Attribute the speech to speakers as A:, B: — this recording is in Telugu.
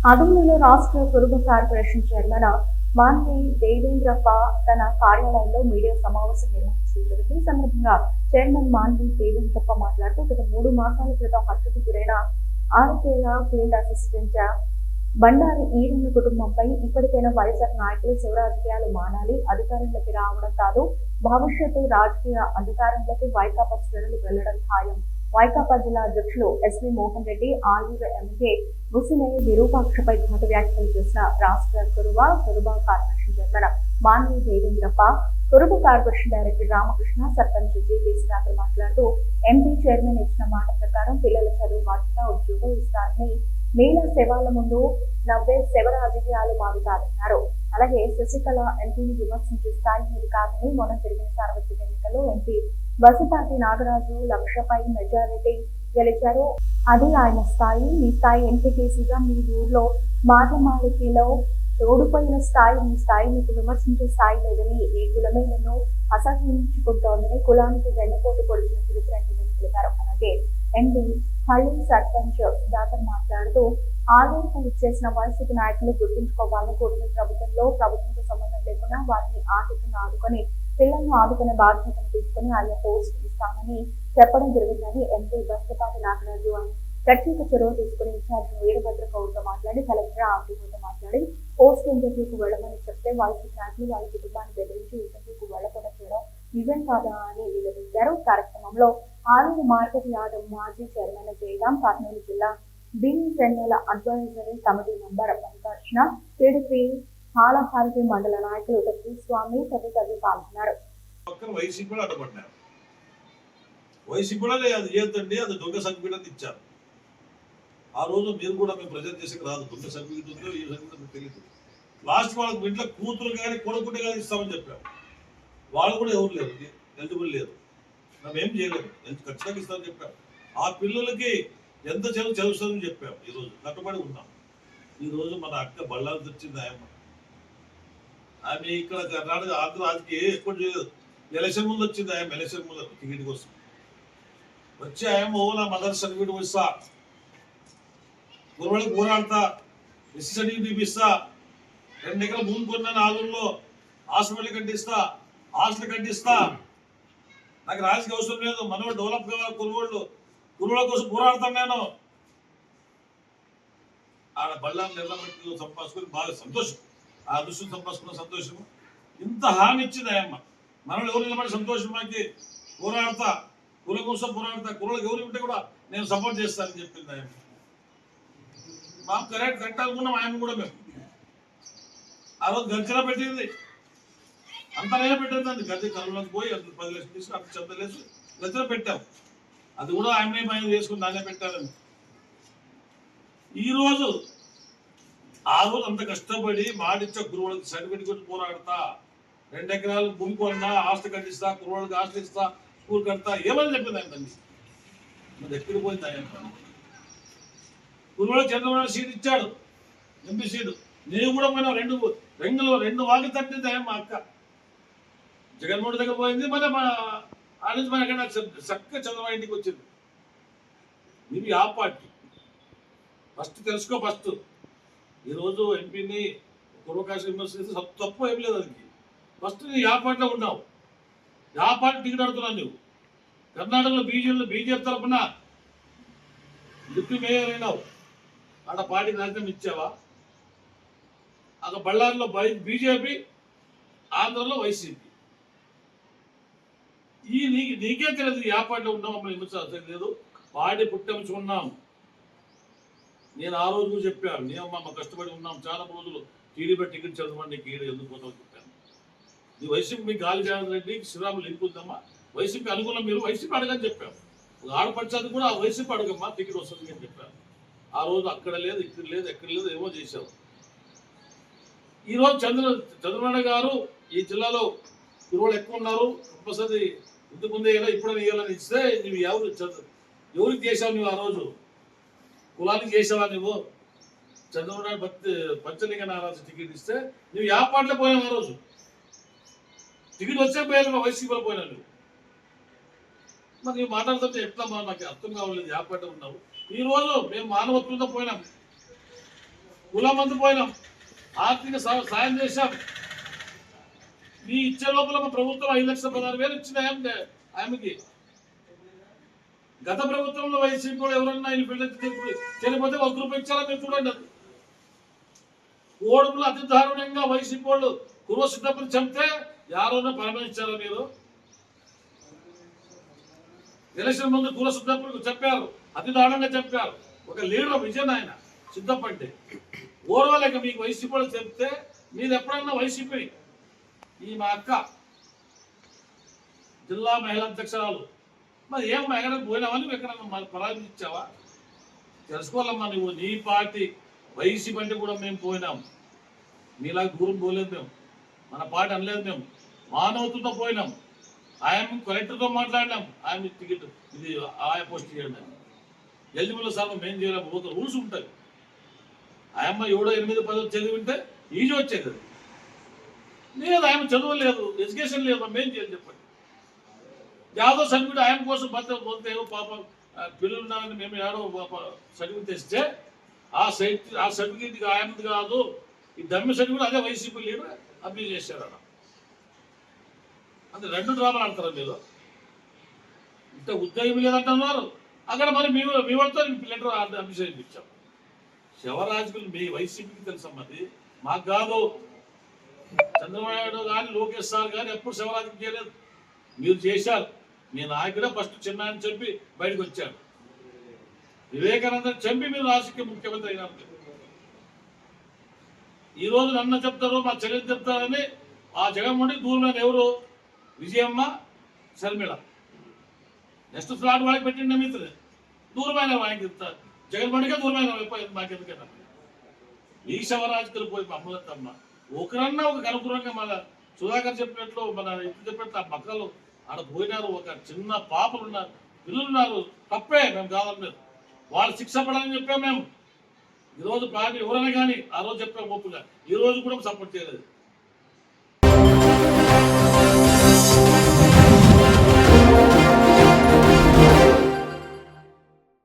A: అదనంలో రాష్ట్ర కురుబ కార్పొరేషన్ చైర్మన్ మాన్వి దేవేంద్రప్ప తన కార్యాలయంలో మీడియా సమావేశం నిర్వహించారు. ఈ సందర్భంగా చైర్మన్ మాన్వి దేవేంద్రప్ప మాట్లాడుతూ గత 3 మాసాల క్రితం హత్యకు గురైన ఆరుకేళ్ల ఫీల్డ్ అసిస్టెంట్ బండారి ఈరన్న కుటుంబంపై ఇప్పటికైనా వైఎస్ఆర్ నాయకులు శివ రాజకీయాలు మానాలి, అధికారంలోకి రావడం కాదు, భవిష్యత్తు రాజకీయ అధికారంలోకి వైకాపా శ్రేణులు వెళ్లడం ఖాయం. వైకాపా జిల్లా అధ్యక్షులు ఎస్వి మోహన్ రెడ్డి, ఆలూరు ఎమ్మెల్యే ముసినేని విరూపాక్షపై ఘాటు వ్యాఖ్యలు చేసిన రాష్ట్ర Kuruba corporation chairman Manvi Devendrappa, Kuruba corporation director Ramakrishna, sarpanch G P. Srinath మాట్లాడుతూ ఎంపీ చైర్మన్ ఇచ్చిన మాట ప్రకారం పిల్లల చదువు బాధ్యత ఉద్యోగం ఇస్తారని, మీల శవాల ముందు నవ్వే శవ రాజకీయాలు మావి కాదన్నారు. అలాగే శశికళ ఎంపీని విమర్శించే స్థాయి మీద కాదని మొన్న జరిగిన సార్వత్రిక ఎన్నికల్లో ఎంపీ బసిపాటి నాగరాజు లక్షపై మెజారిటీ గెలిచారు. అది ఆయన స్థాయి. మీ స్థాయి ఎంపీటీసీగా మీ ఊర్లో మార్లమాళికలో ఓడిపోయిన స్థాయి, మీ స్థాయి మీకు విమర్శించే స్థాయి లేదని, ఏ కులమే నిన్ను అసహించుకుంటోందని కులానికి వెన్నుపోటు పొడిచిన చరిత్ర తెలిపారు. అలాగే ఎంపీ హళ్ళీ సర్పంచ్ సుధాకర్ మాట్లాడుతూ ఆలూరుకు ఇచ్చేసిన వైసీపీ నాయకులు గుర్తుంచుకోవాలని, కూటమి ప్రభుత్వంతో సంబంధం లేకుండా వారిని ఆర్థికంగా ఆదుకొని పిల్లలను ఆదుకునే బాధ్యతను తీసుకుని ఆయా పోస్ట్ ఇస్తామని చెప్పడం జరిగిందని ఎంపీ బస్తిపాటి నాగరాజు ప్రత్యేక చొరవ తీసుకుని ఇన్ఛార్జ్ వీరభద్ర కౌర్తో మాట్లాడి కలెక్టర్ ఆర్టీఓతో మాట్లాడి పోస్ట్ ఇంటర్వ్యూకు వెళ్లమని చెప్తే వైసీపీ నాయకులు వారి కుటుంబాన్ని బెదిరించి ఇంటర్వ్యూకు వెళ్లకుండా చేయడం నిజం కాదా అని నిలదీశారు. కార్యక్రమంలో ఆలూరు మార్కెట్ యార్డ్ మాజీ చైర్మన్ జయరాం, కర్నూలు జిల్లా B N L advisory committee member Mallikarjuna, TDP Halaharathi మండల నాయకులు స్వామి తదితరులు పాల్గొన్నారు.
B: అది దొంగ సర్టిఫికేట్ ఇచ్చారు. ఆ రోజు మీరు కూడా మేము ప్రజెంట్ చేసే రాదు, దొంగ సర్టిఫికేట్ ఉందో ఈ సర్టిఫికేట్ తెలియదు. లాస్ట్ వాళ్ళకి ఇంట్లో కూతురు కానీ కొడుకుంటే కానీ ఇస్తామని చెప్పాం. వాళ్ళు కూడా ఎవరు లేరు, ఎలిజిబుల్ లేదు, మేమేం చేయలేము, ఖచ్చితంగా ఇస్తామని చెప్పాం. ఆ పిల్లలకి ఎంత చదువుతుందని చెప్పాం. ఈరోజు కట్టుబడి ఉన్నాం. ఈరోజు మన అక్క బళ్ళాలు తెచ్చింది ఆమె ఇక్కడ కర్ణాటక ఆంధ్ర రాజకీయ ఎక్కువ చేయలేదు. ఎలక్షన్ ముందు వచ్చింది ఎలక్షన్ ముందు టికెట్ కోసం వచ్చి నా మదర్ సర్టిఫికేట్ ఇస్తా, గురువులకు పోరాడతా, ఎస్సీ సర్టిఫికేట్ ఇప్పిస్తా, 2 ఎకరాల భూమి కొన్నాను ఆలూరులో, హాస్పిటల్ కట్టిస్తా, హాస్టల్ కట్టిస్తా, నాకు రాజకీయ అవసరం లేదు, మనవాళ్ళు డెవలప్ కావాలి, కురువుల కోసం పోరాడతాను నేను. ఆడ బళ్ళాన్ని నిర్ణయం సంపాదించుకొని బాగా సంతోషం, ఆ దృష్టిని సంపాదించుకున్న సంతోషము. ఇంత హామీ ఇచ్చింది ఆయమ్మ. మనల్ని ఎవరు నిలబడి సంతోషం మాకి పోరాడతా, కుల కోసం పోరాడతా, కులకు ఎవరు ఉంటే కూడా నేను సపోర్ట్ చేస్తానని చెప్పింది ఆయమ్మ. మాకు కరెక్ట్ కట్టాలనుకున్నాం ఆయన కూడా. మేము ఆ రోజు గర్జన పెట్టింది, అంత నేనే పెట్టిందండి. గర్జ కళ్ళలోకి పోయి 10 లక్షలు తీసుకుని అంత చెద్దలేసి గర్జన పెట్టాం. అది కూడా ఆయన చేసుకుని దాన్నే పెట్టాలని. ఈరోజు ఆ రోజు అంత కష్టపడి మాడిచ్చా కురువులకి సర్టిఫికేట్ కొట్టి పోరాడతా, 2 ఎకరాలు భూమి కొన్నా, హాస్టల్ కట్టిస్తా, కురువులకి హాస్టల్ ఇస్తా, స్కూల్ కడతా, ఏమని చెప్పింది ఆయన తల్లి. మరి ఎక్కడికి పోయింది ఆయన? కురువులకు చంద్రబాబు సీట్ ఇచ్చాడు, ఎంపీ సీటు. నేను కూడా పోయినా 2 వాకి తట్టింది ఆయన మా అక్క. జగన్మోహన్ దగ్గర పోయింది, మరి ఆ నుంచి మన ఎక్కడ చక్కగా చంద్రబాబు ఇంటికి వచ్చింది. ఇది ఆ పార్టీ ఫస్ట్ తెలుసుకో. ఫస్ట్ ఈరోజు ఎంపీని పూర్వకాశం విమర్శిస్తే తప్పు ఏం లేదు. అది ఫస్ట్ నువ్వు యా పార్టీలో ఉన్నావు, యా పార్టీ టికెట్ అడుగుతున్నావు. నువ్వు కర్ణాటకలో బీజేపీ తరఫున డిప్యూటీ మేయర్ అయినావు, ఆడ పార్టీకి రాజధాని ఇచ్చావా? అక్కడ బళ్ళారిలో బీజేపీ, ఆంధ్రలో వైసీపీ. నీకే తెలియదు యా పార్టీలో ఉన్నావు. మమ్మల్ని విమర్శించడం లేదు, పార్టీ పుట్టించుకున్నాం. నేను ఆ రోజు కూడా చెప్పాను, నేను మా కష్టపడి ఉన్నాం చాలా రోజులు. టీడీపీ టికెట్ చదవండి, నీకు ఎందుకు పోతావు చెప్పాను. నీ వైసీపీ మీకు గాలి జగన్ రెడ్డి శ్రీరాములు లింక్ ఉందమ్మా, వైసీపీ అనుకూలం, మీరు వైసీపీ అడగని చెప్పాను. ఆడపడిచాది కూడా ఆ వైసీపీ అడగమ్మా, టికెట్ వస్తుంది అని చెప్పాను. ఆ రోజు అక్కడ లేదు, ఇక్కడ లేదు, ఎక్కడ లేదు, ఏమో చేశావు. ఈరోజు చంద్రబాబు గారు ఈ జిల్లాలో కురువులు ఎక్కువ ఉన్నారు, కంపల్సరీ ఇంతకు ముందే ఇప్పుడైనా ఇవ్వాలని ఇస్తే నువ్వు ఎవరికి చేసావు? నువ్వు ఆ రోజు కులానికి చేసావా? నువ్వు చంద్రబాబు నాయుడు పంచలింగ నారాజు టికెట్ ఇస్తే నువ్వు యా పార్టీలో పోయావు? ఆ రోజు టికెట్ వచ్చే పోయాను, వైసీపీలో పోయినా నువ్వు. మరి నువ్వు మాట్లాడుతుంటే ఎట్లా నాకు అర్థం కావలేదు. యా పార్టీ ఉన్నావు. ఈ రోజు మేము మానవత్వంతో పోయినాం. కులం మంది పోయినాం, ఆర్థిక సాయం చేశాం. మీ ఇచ్చే లోపల మా ప్రభుత్వం 5,16,000 ఇచ్చింది ఆమెకి. గత ప్రభుత్వంలో వైసీపీ కూడా ఎవరన్నా చనిపోతే 1 రూపాయి ఇచ్చారా మీరు చూడండి. అది ఓడుపులు అతి దారుణంగా వైసీపీ వాళ్ళు కుర్వ సిద్ధపడి చంపితే ఎవరన్నా పరమించారా మీరు? ఎలక్షన్ ముందు కుర్వ సిద్ధపడి చెప్పారు, అతి దారుణంగా చెప్పారు. ఒక లీడర్ విజయన్ ఆయన సిద్ధపడ్డే ఓర్వలేక మీకు వైసీపీ వాళ్ళు చెప్తే మీరు ఎప్పుడన్నా వైసీపీ ఈ మా అక్క జిల్లా మహిళా అధ్యక్షురాలు మరి ఏం ఎక్కడికి పోయినావా నువ్వు? ఎక్కడన్నా పరామర్శించావా? తెలుసుకోవాలమ్మా. నువ్వు నీ పార్టీ వైసీపీ అంటే కూడా మేము పోయినాం, మీలాగా దూరం పోలేదు మేము, మన పార్టీ అనలేదు మేము, మానవతతో పోయినాం. ఆయన కలెక్టర్తో మాట్లాడినాం, ఆయన టికెట్ ఇది ఆయా పోస్ట్ చేయండి అని. ఎలిజిబుల్ సార్ మేము చేయలేము, ఒక రూల్స్ ఉంటాయి. ఆయమ్మ 7, 8, 10 చదివి ఉంటే ఈజీ వచ్చేది. లేదు ఆయన చదవలేదు, ఎడ్యుకేషన్ లేదు, మేము చేయాలి చెప్పండి. యాదవ్ సర్టిఫికేట్ ఆయన కోసం పోతే ఏదో పాప పిల్లలు ఉన్నారని మేము ఏడో సర్టిఫికేట్ తెస్తే ఆ సర్టిఫికేట్ ఆయనది కాదు, ఈ దమ్మి సర్టిఫికేట్ అదే వైసీపీ లీడర్ అబ్యూజ్ చేశారన్న. అంటే 2 డ్రామాలు ఆడతారా మీరు? ఇంత ఉద్యోగం లేదంటున్నారు, అక్కడ మరి మీ వాళ్ళతో లెటర్ అబ్యూజ్ చేయించాం. శివరాజులు మీ వైసీపీకి తెలుసమ్మది, మాకు కాదు. చంద్రబాబు నాయుడు కానీ లోకేష్ సార్ కానీ ఎప్పుడు శివరాజుకి చేయలేదు, మీరు చేశారు. మీ నాయకుడే ఫస్ట్ చిన్న అని చెప్పి బయటకు వచ్చాడు. వివేకానందని చంపి మీరు రాజకీయ ముఖ్యమంత్రి అయినారు. ఈరోజు నన్ను చెప్తారు, మా చెల్లెలు చెప్తారని ఆ జగన్మోహన్ దూరమైన ఎవరు? విజయమ్మ, శర్మిళ. నెక్స్ట్ ఫ్లాట్ వాళ్ళకి పెట్టిండే మిత్రులు దూరమైన ఆయనకి చెప్తారు, జగన్మోహన్కే దూరమైన మాకెందుకైనా. ఈ శివరాజుకులు పోయి మమ్మల్ని ఒకరన్నా ఒక కనుపురంగా మన సుధాకర్ చెప్పినట్లు మన ఇంటి చెప్పినట్లు ఆ పక్కలు ఆడ పోయినారు. ఒక చిన్న పాపలు ఉన్నారు, పిల్లలు ఉన్నారు, తప్పే, మేము కాదలేదు. వాళ్ళు శిక్ష పడాలని చెప్పాము మేము. ఈరోజు పార్టీ ఎవరైనా కానీ ఆ రోజు చెప్పాము ఒప్పుగా, ఈ రోజు కూడా సపోర్ట్ చేయలేదు.